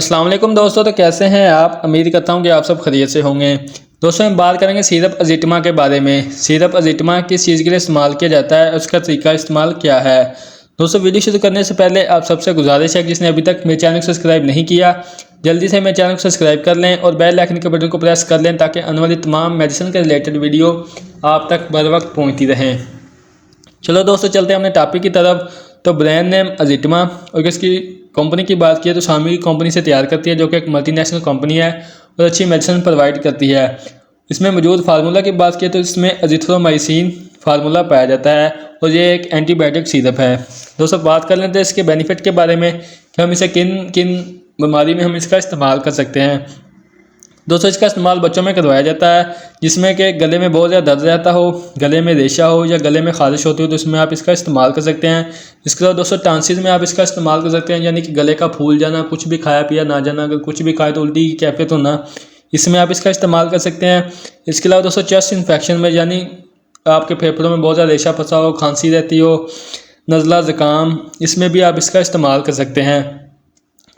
अस्सलाम वालेकुम दोस्तों, तो कैसे हैं आप। उम्मीद करता हूं कि आप सब खैरियत से होंगे। दोस्तों हम बात करेंगे सिरप अज़ीतमा के बारे में। सिरप अज़ीतमा किस चीज़ के लिए इस्तेमाल किया जाता है, उसका तरीका इस्तेमाल क्या है। दोस्तों वीडियो शुरू करने से पहले आप सबसे गुजारिश है कि जिसने अभी तक मेरे चैनल को सब्सक्राइब नहीं किया जल्दी से मेरे चैनल को सब्सक्राइब कर लें और बेल आइकन के बटन को प्रेस कर लें ताकि आने वाली तमाम मेडिसिन के रिलेटेड वीडियो आप तक बर वक्त पहुँचती रहें। चलो दोस्तों चलते हैं अपने टॉपिक की तरफ। तो ब्रांड नेम अज़ीतमा और इसकी कंपनी की बात की तो शामी की कंपनी से तैयार करती है, जो कि एक मल्टीनेशनल कंपनी है और अच्छी मेडिसिन प्रोवाइड करती है। इसमें मौजूद फार्मूला की बात की तो इसमें अज़िथ्रोमाइसिन फार्मूला पाया जाता है और ये एक एंटीबायोटिक सिरप है। दोस्तों बात कर लेते हैं इसके बेनिफिट के बारे में कि हम इसे किन किन बीमारी में हम इसका इस्तेमाल कर सकते हैं। दोस्तों इसका इस्तेमाल बच्चों में करवाया जाता है जिसमें कि गले में बहुत ज़्यादा दर्द रहता हो, गले में रेशा हो या गले में खारिश होती हो, तो इसमें आप इसका इस्तेमाल कर सकते हैं। इसके अलावा दोस्तों टांसिस में आप इसका इस्तेमाल कर सकते हैं, यानी कि गले का फूल जाना, कुछ भी खाया पिया ना जाना, अगर कुछ भी खाए तो उल्टी की कैफियत होना, इसमें आप इसका इस्तेमाल कर सकते हैं। इसके अलावा दोस्तों चेस्ट इन्फेक्शन में, यानी आपके फेफड़ों में बहुत ज़्यादा रेशा फंसा हो, खांसी रहती हो, नज़ला ज़ुकाम, इसमें भी आप इसका इस्तेमाल कर सकते हैं।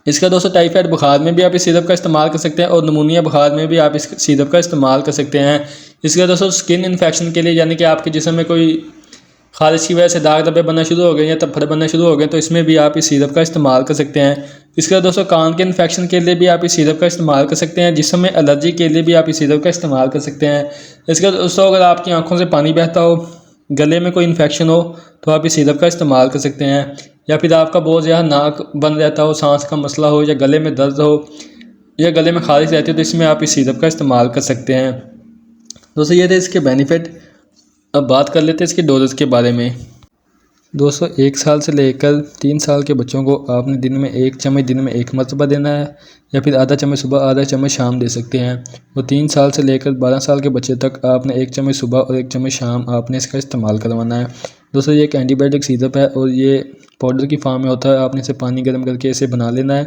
इसका दोस्तों टाइफाइड बुखार में भी आप इस सिरप का इस्तेमाल कर सकते हैं और नमूनिया बुखार में भी आप इस सिरप का इस्तेमाल कर सकते हैं। इसका दोस्तों स्किन इन्फेक्शन के लिए, यानी कि आपके जिस्म में कोई खारिश की वजह से दाग धब्बे बनना शुरू हो गए या तब फड़े बनना शुरू हो गए, तो इसमें भी आप इस सिरप का इस्तेमाल कर सकते हैं। इसके दोस्तों कान के इन्फेक्शन के लिए भी आप इस सिरप का इस्तेमाल कर सकते हैं। जिस्म में एलर्जी के लिए भी आप इस सिरप का इस्तेमाल कर सकते हैं। इसके दोस्तों अगर आपकी आंखों से पानी बहता हो, गले में कोई इन्फेक्शन हो, तो आप इस सिरप का इस्तेमाल कर सकते हैं। या फिर आपका बहुत ज़्यादा नाक बंद रहता हो, सांस का मसला हो या गले में दर्द हो या गले में खारिश रहती हो, तो इसमें आप इस सिरप का इस्तेमाल कर सकते हैं। दोस्तों ये थे इसके बेनिफिट। अब बात कर लेते हैं इसके डोजेस के बारे में। दोस्तों 1 साल से लेकर 3 साल के बच्चों को आपने दिन में 1 चम्मच दिन में 1 मरतबा देना है या फिर आधा चम्मच सुबह आधा चम्मच शाम दे सकते हैं। और 3 साल से लेकर 12 साल के बच्चे तक आपने 1 चम्मच सुबह और 1 चम्मच शाम आपने इसका इस्तेमाल करवाना है। दोस्तों ये एक एंटीबायोटिक सिरप है और ये पाउडर की फॉर्म में होता है। आपने इसे पानी गर्म करके इसे बना लेना है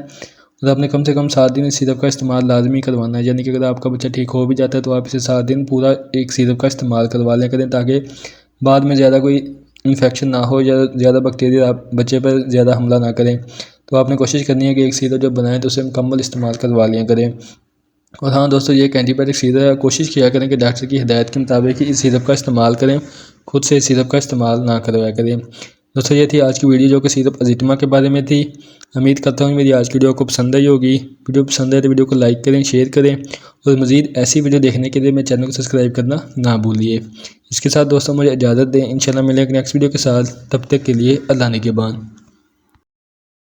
और आपने कम से कम 7 दिन इस सिरप का इस्तेमाल लाजमी करवाना है। यानी कि अगर आपका बच्चा ठीक हो भी जाता है तो आप इसे 7 दिन पूरा एक सिरप का इस्तेमाल करवा लें करें, ताकि बाद में ज़्यादा कोई इन्फेक्शन ना हो या ज़्यादा बैक्टीरिया आप बच्चे पर ज़्यादा हमला ना करें। तो आपने कोशिश करनी है कि एक सिरप जब बनाएं तो उसे मुकम्मल इस्तेमाल करवा लिया करें। और हाँ दोस्तों ये एक एंटीबायोटिक सिरप है, कोशिश किया करें कि डॉक्टर की हिदायत के मुताबिक इस सिरप का इस्तेमाल करें, खुद से इस सिरप का इस्तेमाल ना करवाया करें। दोस्तों ये थी आज की वीडियो जो कि सिरप अज़ीतमा के बारे में थी। उम्मीद करता हूँ मेरी आज की वीडियो को पसंद आई होगी। वीडियो पसंद आए तो वीडियो को लाइक करें, शेयर करें और मज़ीद ऐसी वीडियो देखने के लिए मेरे चैनल को सब्सक्राइब करना ना भूलिए। इसके साथ दोस्तों मुझे इजाज़त दें, इंशाल्लाह मिलेंगे नेक्स्ट वीडियो के साथ। तब तक के लिए अल्लाह निगहबान।